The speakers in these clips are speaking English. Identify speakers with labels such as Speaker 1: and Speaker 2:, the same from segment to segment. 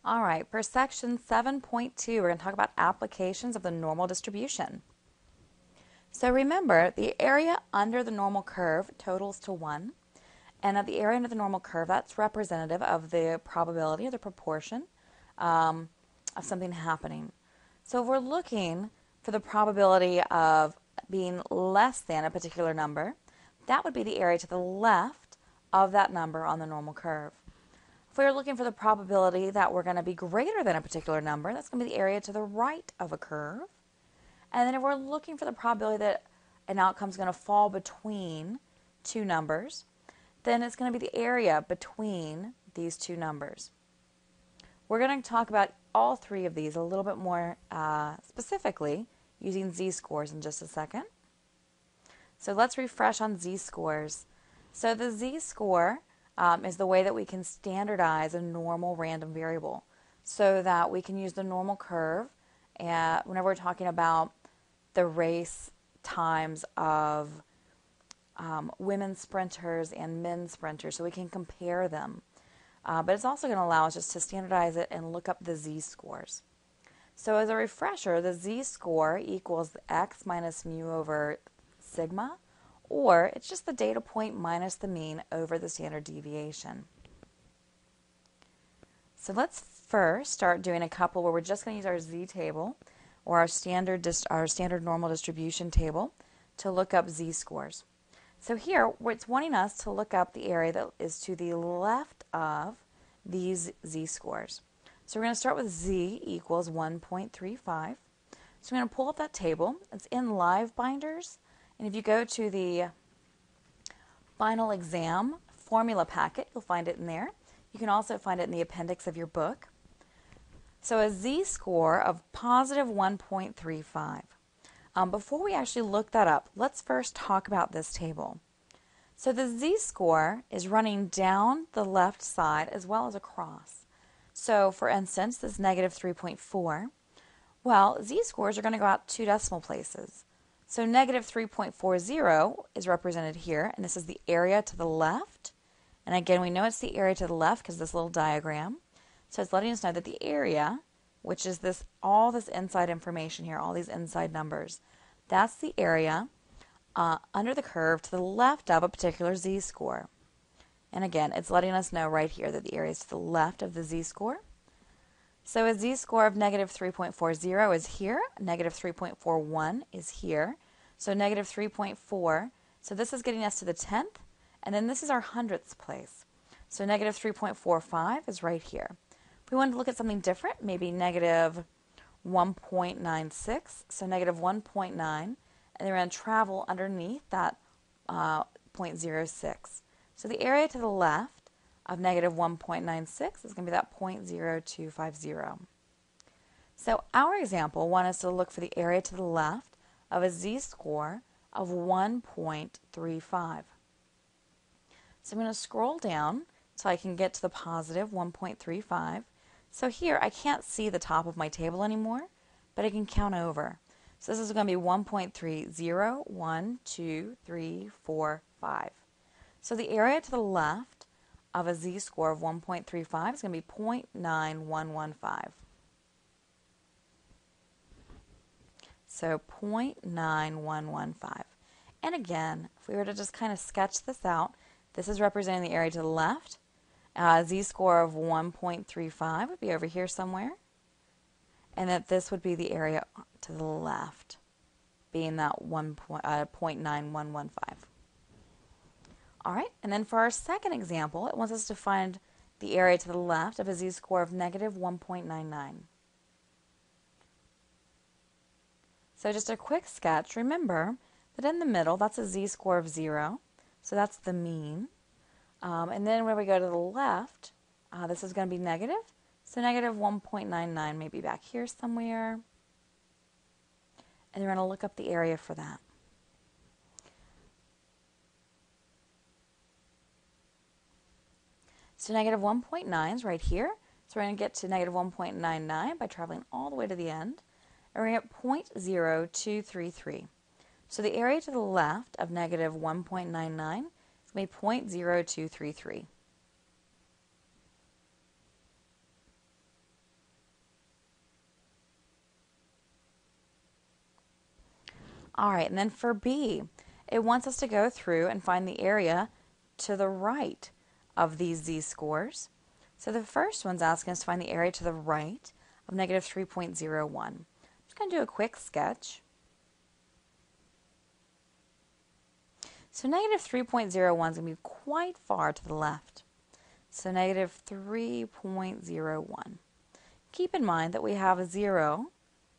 Speaker 1: All right, for section 7.2, we're going to talk about applications of the normal distribution. So remember, the area under the normal curve totals to 1, and at the area under the normal curve, that's representative of the probability or the proportion of something happening. So if we're looking for the probability of being less than a particular number, that would be the area to the left of that number on the normal curve. If we're looking for the probability that we're going to be greater than a particular number, that's going to be the area to the right of a curve. And then if we're looking for the probability that an outcome is going to fall between two numbers, then it's going to be the area between these two numbers. We're going to talk about all three of these a little bit more specifically using z-scores in just a second. So let's refresh on z-scores. So the z-score is the way that we can standardize a normal random variable so that we can use the normal curve whenever we're talking about the race times of women sprinters and men sprinters, so we can compare them. But it's also going to allow us just to standardize it and look up the z-scores. So as a refresher, the z-score equals x minus mu over sigma, or it's just the data point minus the mean over the standard deviation. So let's first start doing a couple where we're just going to use our z-table or our standard normal distribution table to look up z-scores. So here, it's wanting us to look up the area that is to the left of these z-scores. So we're going to start with z equals 1.35. So I'm going to pull up that table. It's in Live Binders. And if you go to the final exam formula packet, you'll find it in there. You can also find it in the appendix of your book. So a z-score of positive 1.35. Before we actually look that up, let's first talk about this table. So the z-score is running down the left side as well as across. So for instance, this negative 3.4. Well, z-scores are going to go out 2 decimal places. So negative 3.40 is represented here, and this is the area to the left. And again, we know it's the area to the left because of this little diagram. So it's letting us know that the area, which is all this inside information here, all these inside numbers, that's the area under the curve to the left of a particular z-score. And again, it's letting us know right here that the area is to the left of the z-score. So a z-score of negative 3.40 is here, negative 3.41 is here, so negative 3.4. So this is getting us to the 10th, and then this is our hundredths place. So negative 3.45 is right here. If we wanted to look at something different, maybe negative 1.96, so negative 1.9, and then we're going to travel underneath that 0.06. So the area to the left of negative 1.96 is going to be that 0.0250. So our example wanted us to look for the area to the left of a z-score of 1.35. So I'm going to scroll down so I can get to the positive 1.35. So here I can't see the top of my table anymore, but I can count over. So this is going to be 1.30, 1, 2, 3, 4, 5. So the area to the left of a z-score of 1.35 is going to be 0.9115. So 0.9115. And again, if we were to just kind of sketch this out, this is representing the area to the left. Z-score of 1.35 would be over here somewhere. And that this would be the area to the left, being that 0.9115. All right, and then for our second example, it wants us to find the area to the left of a z-score of negative 1.99. So just a quick sketch. Remember that in the middle, that's a z-score of 0, so that's the mean. And then when we go to the left, this is going to be negative, so negative 1.99 may be back here somewhere. And we're going to look up the area for that. So negative 1.9 is right here. So we're going to get to negative 1.99 by traveling all the way to the end. And we're going to get 0.0233. So the area to the left of negative 1.99 is going to be 0.0233. All right, and then for B, it wants us to go through and find the area to the right of these z-scores. So the first one's asking us to find the area to the right of negative 3.01. I'm just going to do a quick sketch. So negative 3.01 is going to be quite far to the left. So negative 3.01. Keep in mind that we have a 0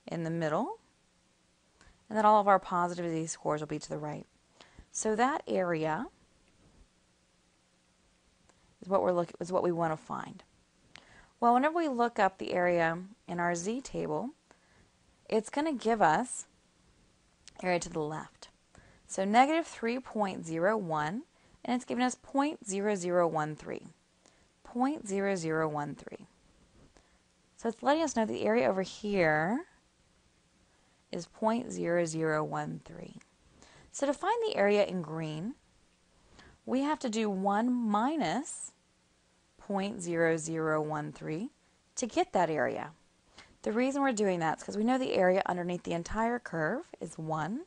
Speaker 1: in the middle, and that all of our positive z-scores will be to the right. So that area is what we want to find. Well, whenever we look up the area in our z table, it's going to give us area to the left. So negative 3.01, and it's giving us 0.0013. 0.0013. So it's letting us know the area over here is 0.0013. So to find the area in green, we have to do 1 minus 0.0013 to get that area. The reason we're doing that is because we know the area underneath the entire curve is 1.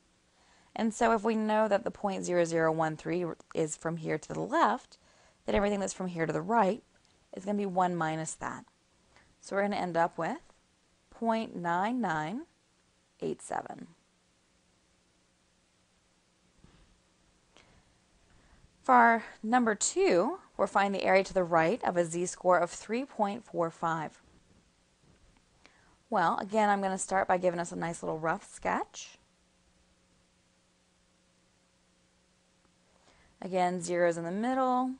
Speaker 1: And so if we know that the 0.0013 is from here to the left, then everything that's from here to the right is going to be 1 minus that. So we're going to end up with 0.9987. For our number 2, we're finding the area to the right of a z-score of 3.45. Well, again, I'm going to start by giving us a nice little rough sketch. Again, zeros in the middle.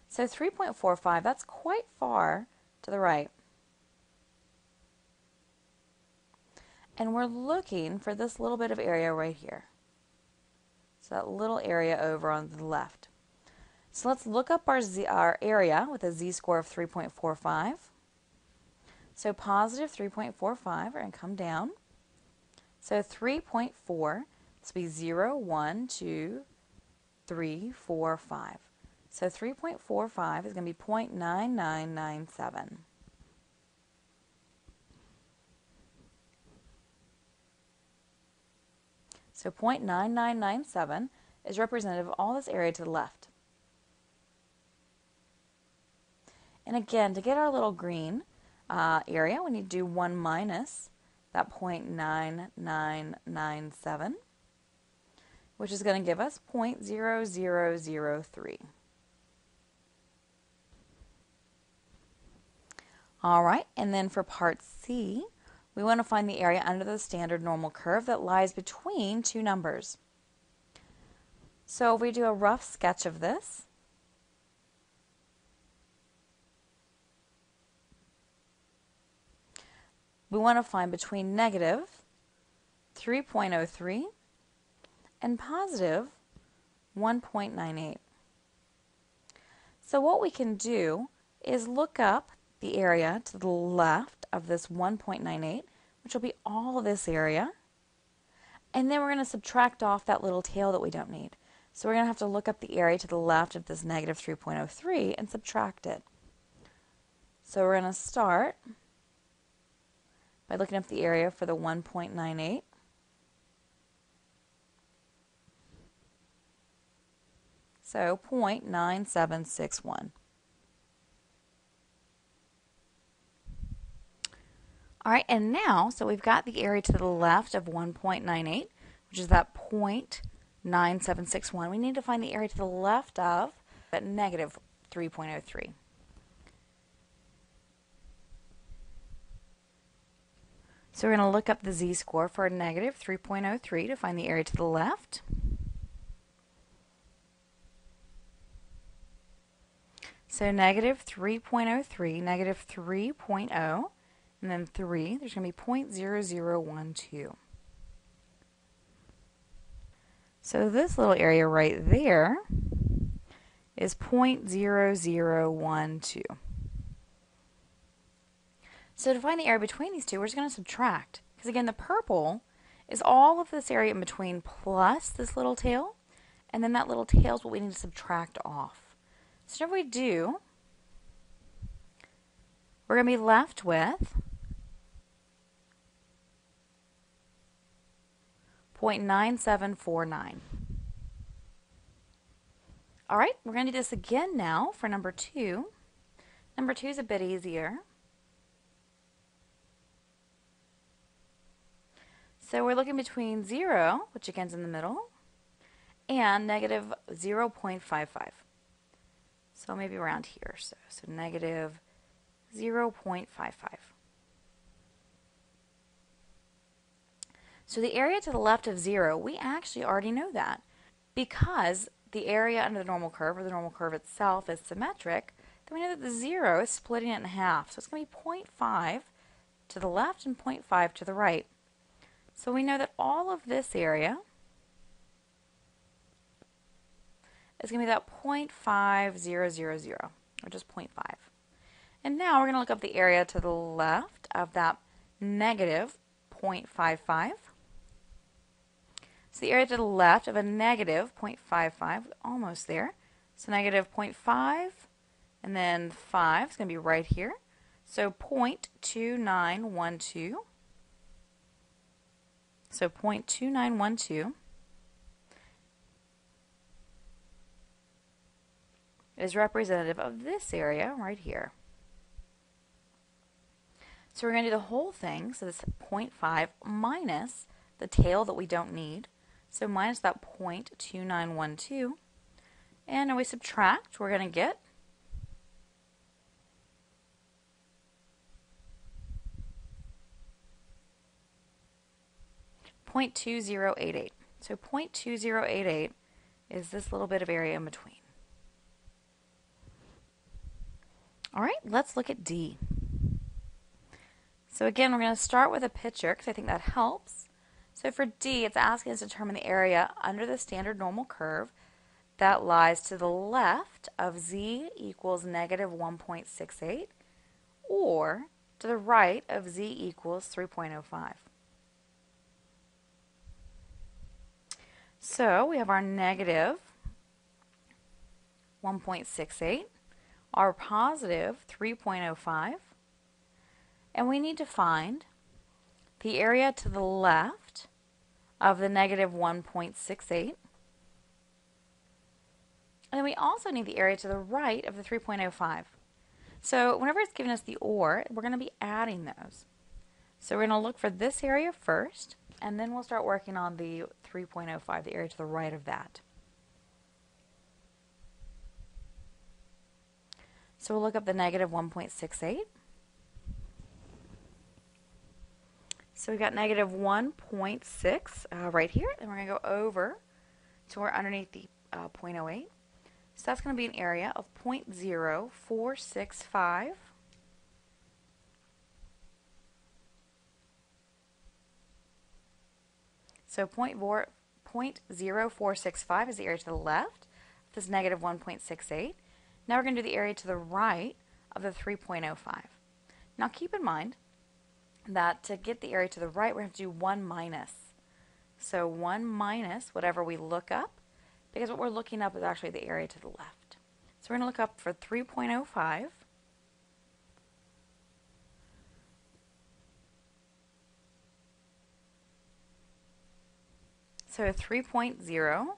Speaker 1: So 3.45, that's quite far to the right. And we're looking for this little bit of area right here. So that little area over on the left. So let's look up our area with a z-score of 3.45. So positive 3.45, we're going to come down. So 3.4, this will be 0, 1, 2, 3, 4, 5. So 3.45 is going to be 0.9997. So 0.9997 is representative of all this area to the left. And again, to get our little green area, we need to do 1 minus that 0.9997, which is going to give us 0.0003. All right, and then for part C, we want to find the area under the standard normal curve that lies between two numbers. So if we do a rough sketch of this, we want to find between negative 3.03 and positive 1.98. So what we can do is look up the area to the left of this 1.98, which will be all this area, and then we're going to subtract off that little tail that we don't need. So we're going to have to look up the area to the left of this negative 3.03 and subtract it. So we're going to start by looking up the area for the 1.98. So 0.9761. All right, and now, so we've got the area to the left of 1.98, which is that 0.9761. We need to find the area to the left of that negative 3.03. So we're going to look up the z-score for a negative 3.03 to find the area to the left. So negative 3.03, negative 3.0, and then 3, there's going to be 0.0012. So this little area right there is 0.0012. So to find the area between these two, we're just going to subtract. Because again, the purple is all of this area in between plus this little tail, and then that little tail is what we need to subtract off. So whatever we do, we're going to be left with 0.9749. All right, we're going to do this again now for number 2. Number 2 is a bit easier. So we're looking between 0, which again is in the middle, and negative 0.55. So maybe around here. So negative 0.55. So the area to the left of 0, we actually already know that. Because the area under the normal curve, or the normal curve itself, is symmetric, then we know that the 0 is splitting it in half. So it's going to be 0.5 to the left and 0.5 to the right. So we know that all of this area is going to be that 0.5000, or just 0.5. And now we're going to look up the area to the left of that negative 0.55. So the area to the left of a negative 0.55, almost there. So negative 0.5, and then 5 is going to be right here. So 0.2912. So 0.2912 is representative of this area right here. So we're going to do the whole thing. So this 0.5 minus the tail that we don't need. So minus that 0.2912. And when we subtract, we're going to get .2088. So 0.2088 is this little bit of area in between. All right, let's look at D. So again, we're going to start with a picture because I think that helps. So for D, it's asking us to determine the area under the standard normal curve that lies to the left of Z equals negative 1.68 or to the right of Z equals 3.05. So we have our negative 1.68, our positive 3.05, and we need to find the area to the left of the negative 1.68. And then we also need the area to the right of the 3.05. So whenever it's giving us the or, we're going to be adding those. So we're going to look for this area first, and then we'll start working on the 3.05, the area to the right of that. So we'll look up the negative 1.68. So we've got negative 1.6 right here, and we're going to go over to where underneath the 0.08. So that's going to be an area of 0.0465. So 0.0465 is the area to the left. This is negative 1.68. Now we're going to do the area to the right of the 3.05. Now keep in mind that to get the area to the right, we're going to do 1 minus. So 1 minus whatever we look up, because what we're looking up is actually the area to the left. So we're going to look up for 3.05. So 3.0, so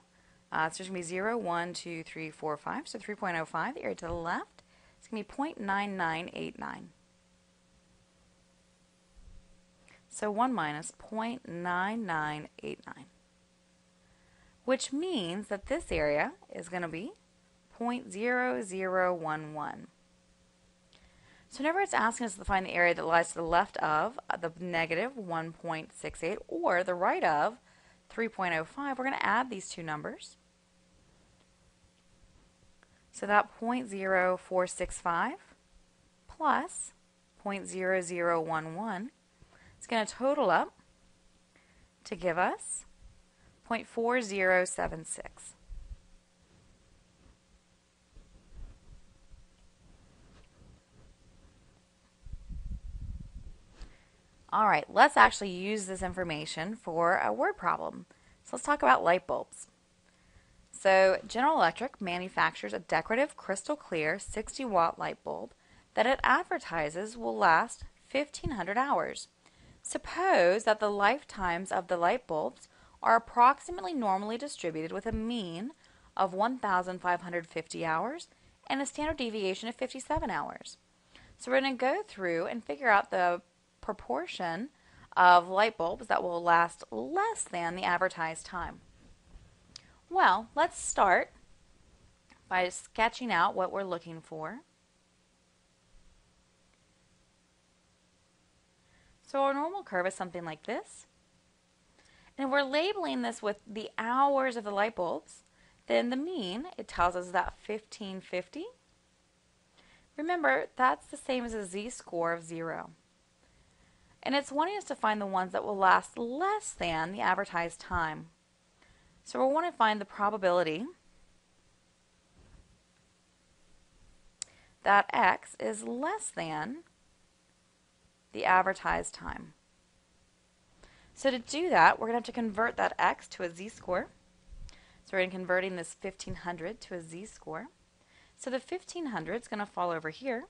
Speaker 1: there's going to be 0, 1, 2, 3, 4, 5. So 3.05, the area to the left, is going to be 0.9989. So 1 minus 0.9989, which means that this area is going to be 0.0011. So whenever it's asking us to find the area that lies to the left of the negative 1.68 or the right of 3.05, we're going to add these two numbers. So that 0.0465 plus 0.0011 is going to total up to give us 0.4076. All right, let's actually use this information for a word problem. So let's talk about light bulbs. So General Electric manufactures a decorative crystal clear 60-watt light bulb that it advertises will last 1,500 hours. Suppose that the lifetimes of the light bulbs are approximately normally distributed with a mean of 1,550 hours and a standard deviation of 57 hours. So we're going to go through and figure out the proportion of light bulbs that will last less than the advertised time. Well, let's start by sketching out what we're looking for. So our normal curve is something like this. And if we're labeling this with the hours of the light bulbs, then the mean, it tells us that 1550. Remember, that's the same as a z-score of 0. And it's wanting us to find the ones that will last less than the advertised time. So we want to find the probability that x is less than the advertised time. So to do that, we're going to have to convert that x to a z-score. So we're converting this 1500 to a z-score. So the 1500 is going to fall over here.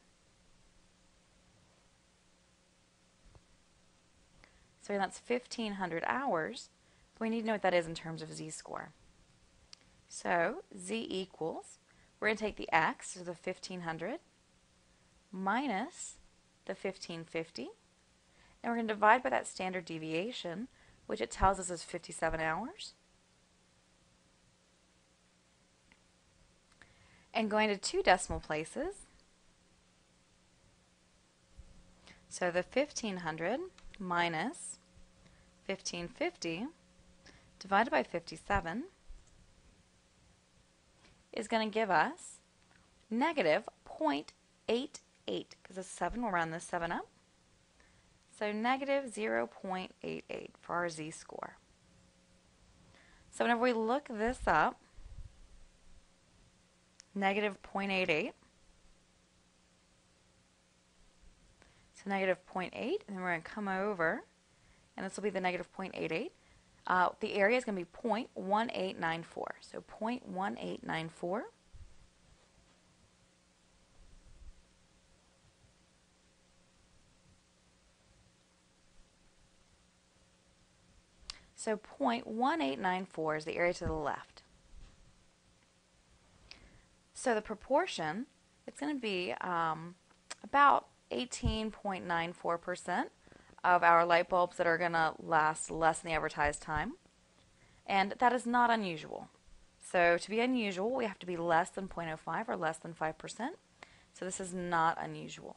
Speaker 1: So that's 1500 hours. But we need to know what that is in terms of z-score. So z equals, we're going to take the x, so the 1500, minus the 1550. And we're going to divide by that standard deviation, which it tells us is 57 hours. And going to 2 decimal places, so the 1500 minus 1550 divided by 57 is going to give us negative 0.88, because the 7 will round this 7 up. So negative 0.88 for our z-score. So whenever we look this up, negative 0.88, so negative 0.8, and then we're going to come over, and this will be the negative 0.88. The area is going to be 0.1894, so 0.1894. So 0.1894 is the area to the left. So the proportion, it's going to be about 18.94% of our light bulbs that are going to last less than the advertised time. And that is not unusual. So to be unusual, we have to be less than 0.05 or less than 5%. So this is not unusual.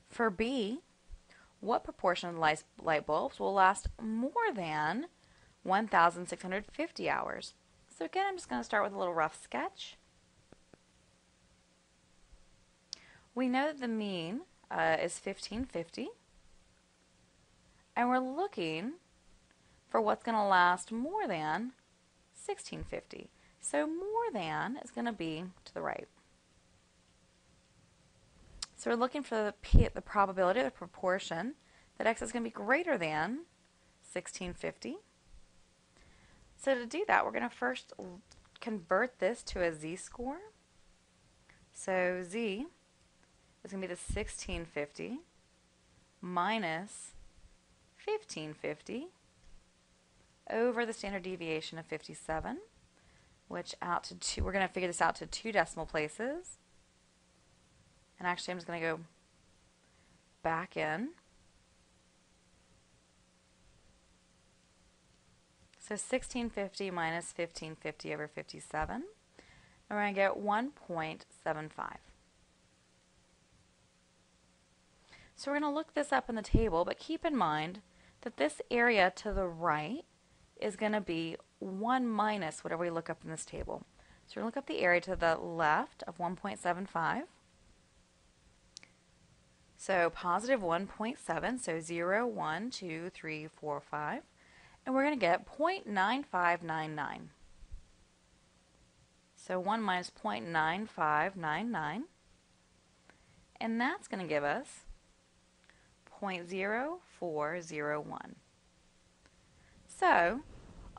Speaker 1: For B, what proportion of light bulbs will last more than 1,650 hours? So again, I'm just going to start with a little rough sketch. We know that the mean is 1550, and we're looking for what's going to last more than 1650. So more than is going to be to the right. So we're looking for the probability, the proportion, that x is going to be greater than 1650. So to do that, we're going to first convert this to a z-score. So z is going to be the 1650 minus 1550 over the standard deviation of 57, which out to 2, we're going to figure this out to 2 decimal places. And actually, I'm just going to go back in. So 1650 minus 1550 over 57. And we're going to get 1.75. So we're going to look this up in the table, but keep in mind that this area to the right is going to be 1 minus whatever we look up in this table. So we're going to look up the area to the left of 1.75. So positive 1.7, so 0, 1, 2, 3, 4, 5. And we're going to get 0.9599. So 1 minus 0.9599. And that's going to give us 0.0401. So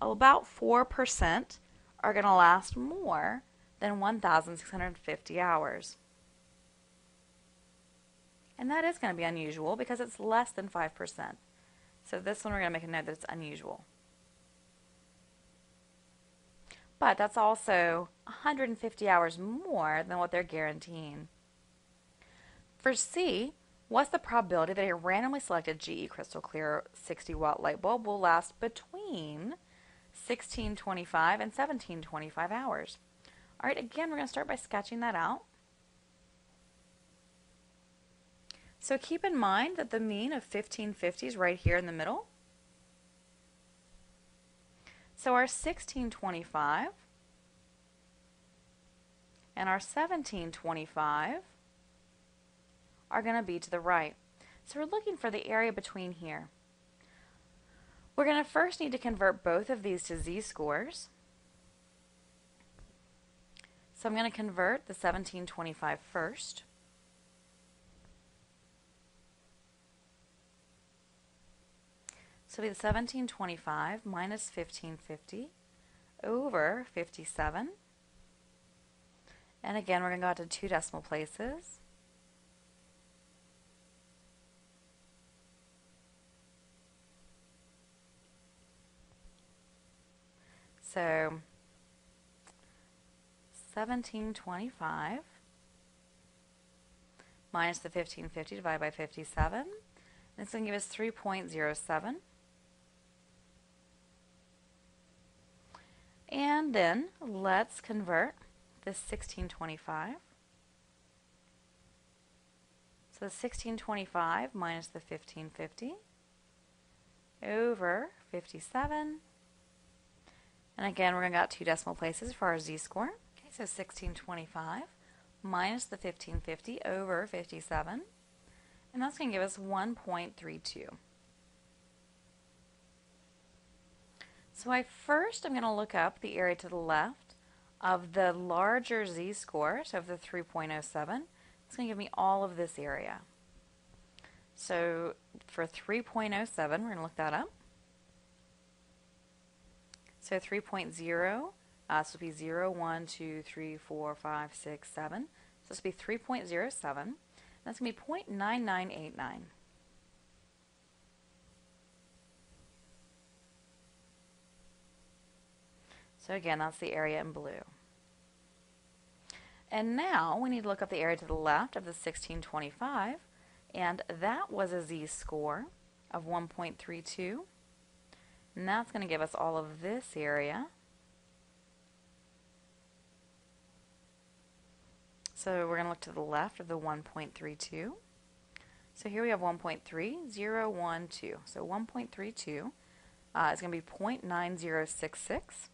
Speaker 1: about 4% are going to last more than 1,650 hours. And that is going to be unusual because it's less than 5%. So this one we're going to make a note that it's unusual. But that's also 150 hours more than what they're guaranteeing. For C, what's the probability that a randomly selected GE crystal clear 60-watt light bulb will last between 1625 and 1725 hours? All right, again, we're going to start by sketching that out. So keep in mind that the mean of 1550 is right here in the middle. So our 1625 and our 1725 are going to be to the right. So we're looking for the area between here. We're going to first need to convert both of these to z-scores. So I'm going to convert the 1725 first. So it'll be the 1725 minus 1550 over 57. And again, we're going to go out to 2 decimal places. So 1725 minus the 1550 divided by 57. And it's going to give us 3.07. And then let's convert this 1625. So the 1625 minus the 1550 over 57. And again, we're going to go out 2 decimal places for our z-score. Okay, so 1625 minus the 1550 over 57. And that's going to give us 1.32. So I'm going to look up the area to the left of the larger z-score, so of the 3.07. It's going to give me all of this area. So for 3.07, we're going to look that up. So 3.0, this will be 0, 1, 2, 3, 4, 5, 6, 7. So this will be 3.07. That's going to be 0.9989. So again, that's the area in blue. And now we need to look up the area to the left of the 1625, and that was a z-score of 1.32. And that's going to give us all of this area. So we're going to look to the left of the 1.32. So here we have 1.3012. So 1.32 is going to be 0.9066.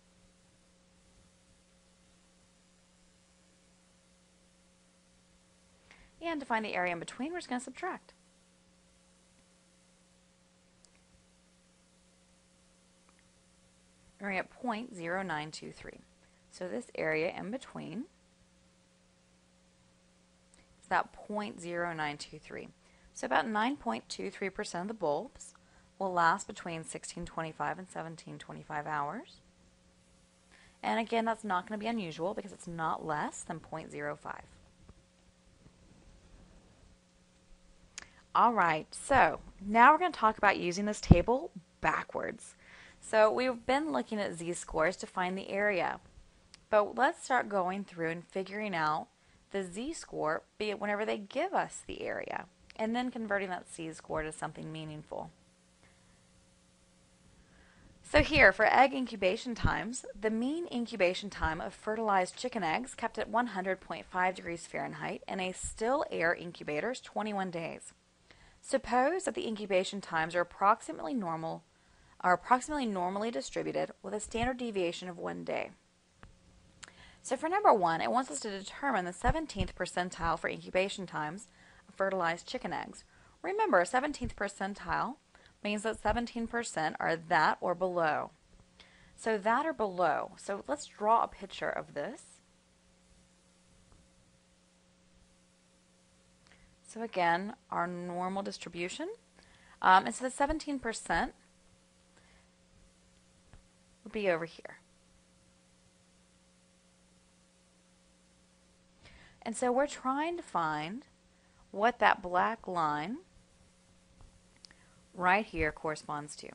Speaker 1: And to find the area in between, we're just going to subtract. We're going to get 0.0923. So this area in between is that 0.0923. So about 9.23% of the bulbs will last between 1625 and 1725 hours. And again, that's not going to be unusual because it's not less than 0.05. All right, so now we're going to talk about using this table backwards. So we've been looking at z-scores to find the area, but let's start going through and figuring out the z-score, be it whenever they give us the area, and then converting that z-score to something meaningful. So here, for egg incubation times, the mean incubation time of fertilized chicken eggs kept at 100.5 degrees Fahrenheit in a still air incubator is 21 days. Suppose that the incubation times are approximately normally distributed with a standard deviation of 1 day. So for number 1, it wants us to determine the 17th percentile for incubation times of fertilized chicken eggs. Remember, 17th percentile means that 17% are that or below. So that or below. So let's draw a picture of this. So again, our normal distribution. And so the 17% would be over here. And so we're trying to find what that black line right here corresponds to.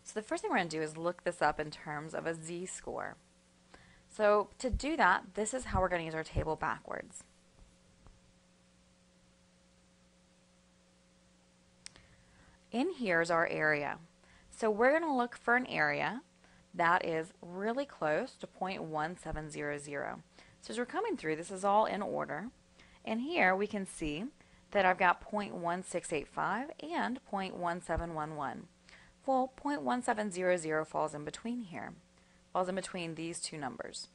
Speaker 1: So the first thing we're going to do is look this up in terms of a z-score. So to do that, this is how we're going to use our table backwards. In here is our area. So we're going to look for an area that is really close to 0.1700. So as we're coming through, this is all in order. And here we can see that I've got 0.1685 and 0.1711. Well, 0.1700 falls in between here. Falls in between these two numbers.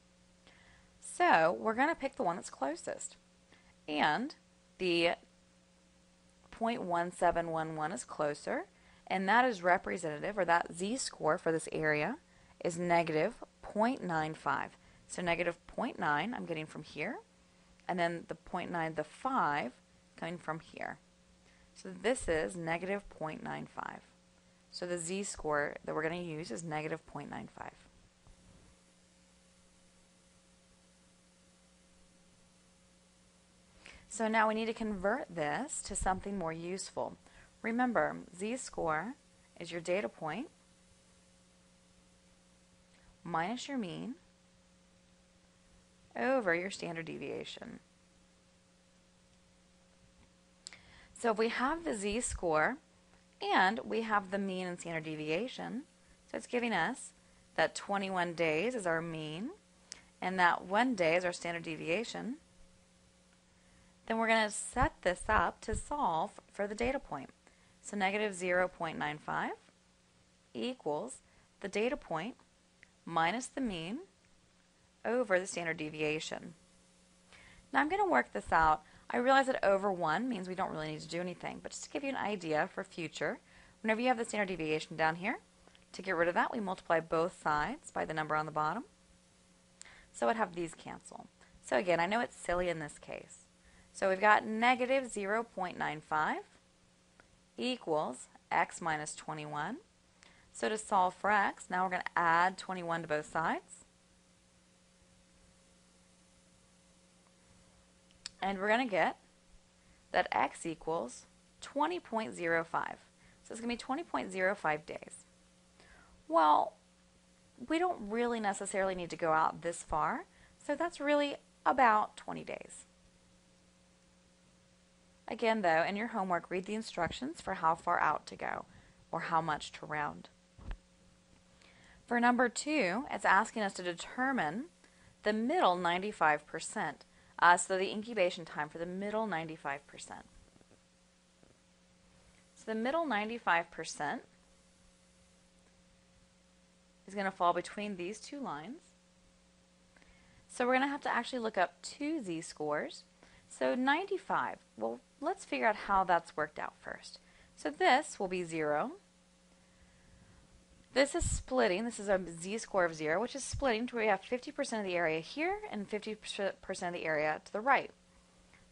Speaker 1: So we're going to pick the one that's closest. And the 0.1711 is closer, and that is representative, or that z-score for this area is negative 0.95. So negative 0.9 I'm getting from here, and then the 0.9, the 5, coming from here. So this is negative 0.95. So the z-score that we're going to use is negative 0.95. So now we need to convert this to something more useful. Remember, z-score is your data point minus your mean over your standard deviation. So if we have the z-score and we have the mean and standard deviation, so it's giving us that 21 days is our mean and that 1 day is our standard deviation, then we're going to set this up to solve for the data point. So negative 0.95 equals the data point minus the mean over the standard deviation. Now I'm going to work this out. I realize that over 1 means we don't really need to do anything, but just to give you an idea for future, whenever you have the standard deviation down here, to get rid of that, we multiply both sides by the number on the bottom. So I'd have these cancel. So again, I know it's silly in this case. So we've got negative 0.95 equals x minus 21. So to solve for x, now we're going to add 21 to both sides. And we're going to get that x equals 20.05. So it's going to be 20.05 days. Well, we don't really necessarily need to go out this far, so that's really about 20 days. Again, though, in your homework, read the instructions for how far out to go or how much to round. For number 2, it's asking us to determine the middle 95%, so the incubation time for the middle 95%. So the middle 95% is going to fall between these two lines. So we're going to have to actually look up two z-scores. So 95, well, let's figure out how that's worked out first. So this will be 0. This is splitting. This is a z-score of 0, which is splitting to where we have 50% of the area here and 50% of the area to the right.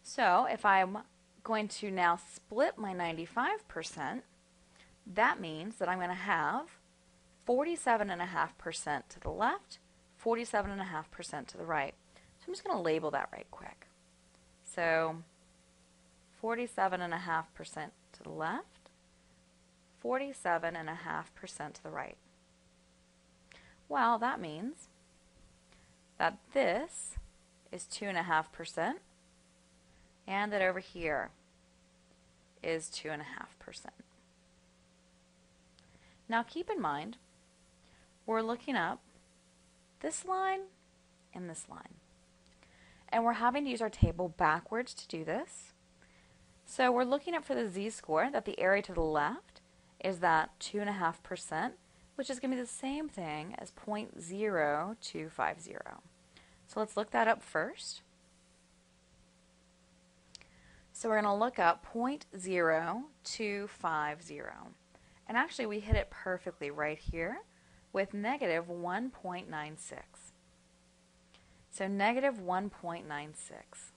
Speaker 1: So if I'm going to now split my 95%, that means that I'm going to have 47.5% to the left, 47.5% to the right. So I'm just going to label that right quick. So 47.5% to the left, 47.5% to the right. Well, that means that this is 2.5% and that over here is 2.5%. Now keep in mind, we're looking up this line and this line. And we're having to use our table backwards to do this. So we're looking up for the z-score that the area to the left is that 2.5%, which is going to be the same thing as 0.0250. So let's look that up first. So we're going to look up 0.0250. And actually we hit it perfectly right here with negative 1.96. So negative 1.96.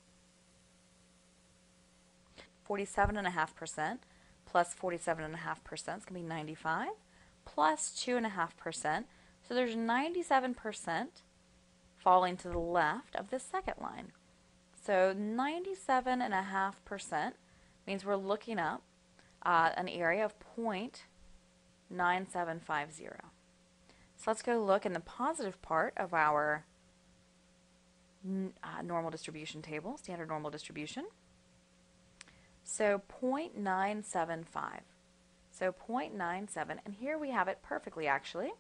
Speaker 1: 47.5% plus 47.5% is going to be 95 plus 2.5%. So there's 97% falling to the left of this second line. So 97.5% means we're looking up an area of 0.9750. So let's go look in the positive part of our normal distribution table, standard normal distribution. So 0.975. So 0.97, and here we have it perfectly actually.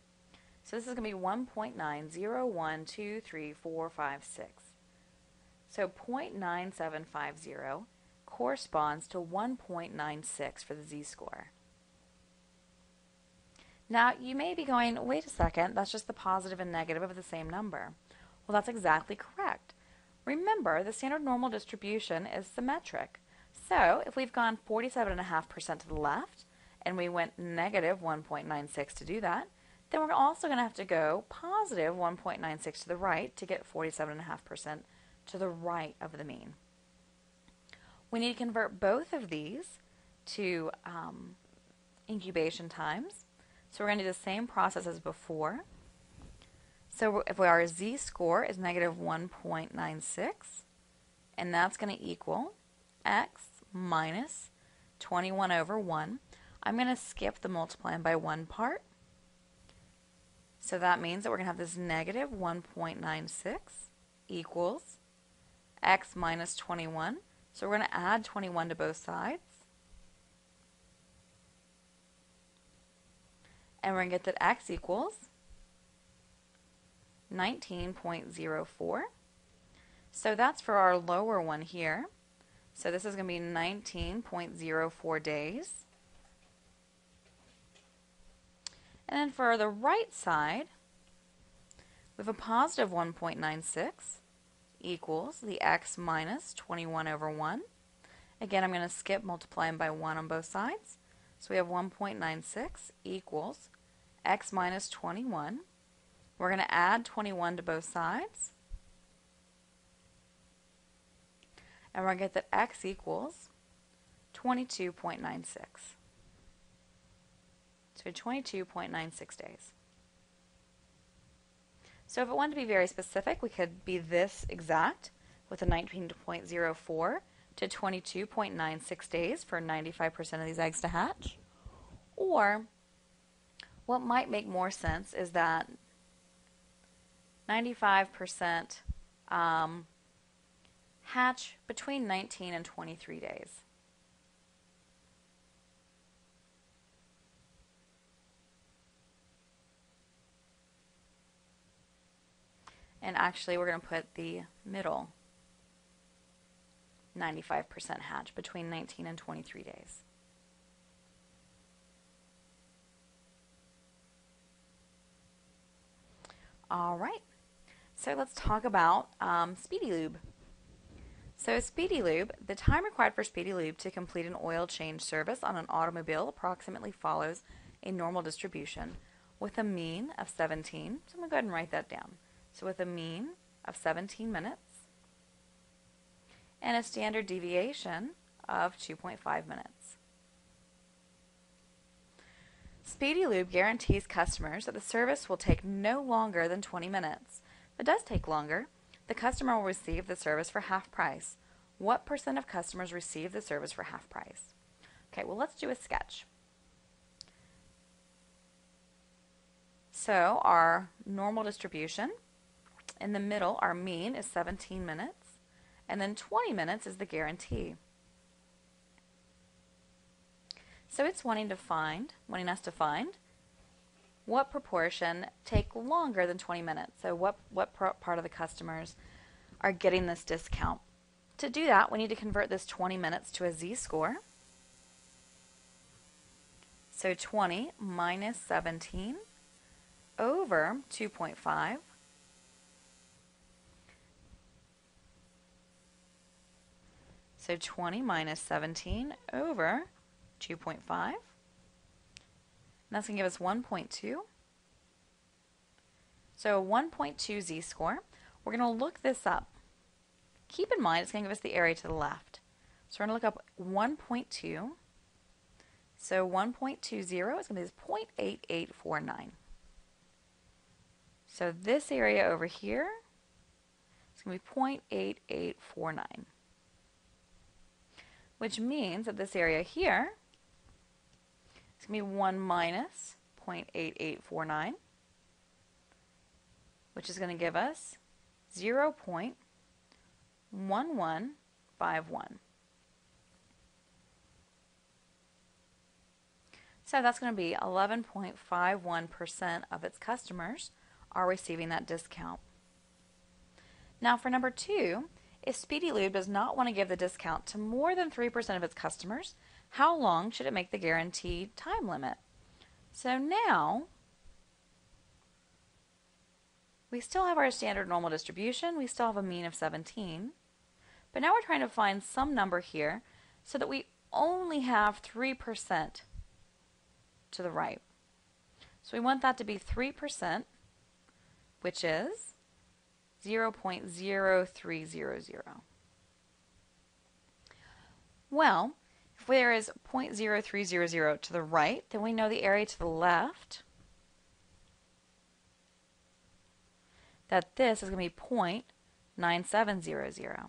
Speaker 1: So this is going to be 1.9012345 So 0.9750 corresponds to 1.96 for the z-score. Now you may be going, wait a second, that's just the positive and negative of the same number. Well, that's exactly correct. Remember, the standard normal distribution is symmetric. So if we've gone 47.5% to the left, and we went negative 1.96 to do that, then we're also going to have to go positive 1.96 to the right to get 47.5% to the right of the mean. We need to convert both of these to incubation times. So we're going to do the same process as before. So if our z-score is negative 1.96, and that's going to equal x minus 21 over 1. I'm going to skip the multiplying by 1 part. So that means that we're going to have this negative 1.96 equals x minus 21. So we're going to add 21 to both sides. And we're going to get that x equals 19.04. So that's for our lower one here. So this is going to be 19.04 days. And then for the right side, we have a positive 1.96 equals the x minus 21 over 1. Again, I'm going to skip multiplying by 1 on both sides. So we have 1.96 equals x minus 21. We're going to add 21 to both sides. And we're going to get that x equals 22.96. So 22.96 days. So if it wanted to be very specific, we could be this exact with a 19.04 to 22.96 days for 95% of these eggs to hatch. Or what might make more sense is that 95% hatch between 19 and 23 days. And actually, we're going to put the middle 95% hatch between 19 and 23 days. All right, so let's talk about Speedy Lube. So Speedy Lube, the time required for Speedy Lube to complete an oil change service on an automobile approximately follows a normal distribution with a mean of 17. So I'm going to go ahead and write that down. So with a mean of 17 minutes and a standard deviation of 2.5 minutes. Speedy Lube guarantees customers that the service will take no longer than 20 minutes. If it does take longer, the customer will receive the service for half price. What percent of customers receive the service for half price? Okay, well, let's do a sketch. So our normal distribution, in the middle, our mean is 17 minutes, and then 20 minutes is the guarantee. So it's wanting us to find what proportion take longer than 20 minutes. So what part of the customers are getting this discount. To do that, we need to convert this 20 minutes to a z-score. So 20 minus 17 over 2.5. So 20 minus 17 over 2.5. And that's going to give us 1.2. So 1.2 z-score. We're going to look this up. Keep in mind it's going to give us the area to the left. So we're going to look up 1.2. So 1.20 is going to be 0.8849. So this area over here is going to be 0.8849. Which means that this area here is going to be 1 minus 0.8849, which is going to give us 0.1151. So that's going to be 11.51% of its customers are receiving that discount. Now for number 2, if Speedy Lube does not want to give the discount to more than 3% of its customers, how long should it make the guaranteed time limit? So now we still have our standard normal distribution. We still have a mean of 17. But now we're trying to find some number here so that we only have 3% to the right. So we want that to be 3%, which is 0.0300. Well, if there is 0.0300 to the right, then we know the area to the left, that this is going to be 0.9700.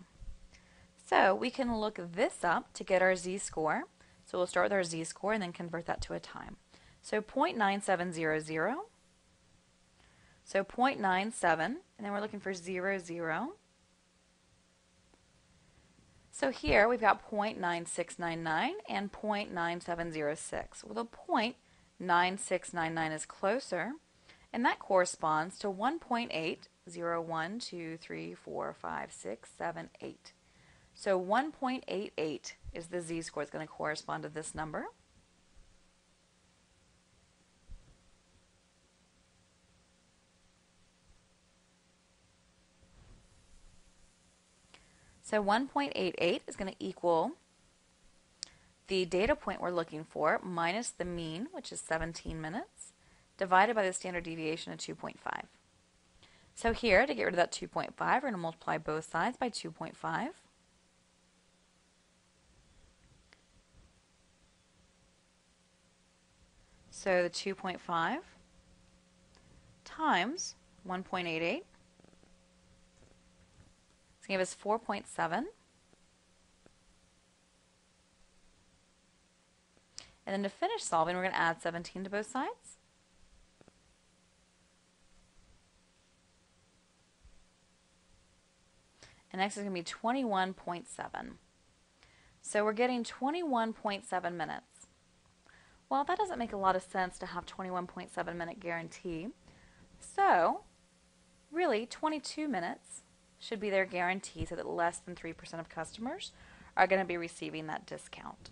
Speaker 1: So we can look this up to get our z-score. So we'll start with our z-score and then convert that to a time. So 0.9700, so 0.97, and then we're looking for 00. So here we've got 0.9699 and 0.9706. Well, the 0.9699 is closer, and that corresponds to 1.801234567 So 1.88 is the z-score. It's going to correspond to this number. So 1.88 is going to equal the data point we're looking for minus the mean, which is 17 minutes, divided by the standard deviation of 2.5. So here, to get rid of that 2.5, we're going to multiply both sides by 2.5. So the 2.5 times 1.88 it's going to give us 4.7. And then to finish solving, we're going to add 17 to both sides. And next is going to be 21.7. So we're getting 21.7 minutes. Well, that doesn't make a lot of sense to have 21.7 minute guarantee. So really 22 minutes should be their guarantee so that less than 3% of customers are going to be receiving that discount.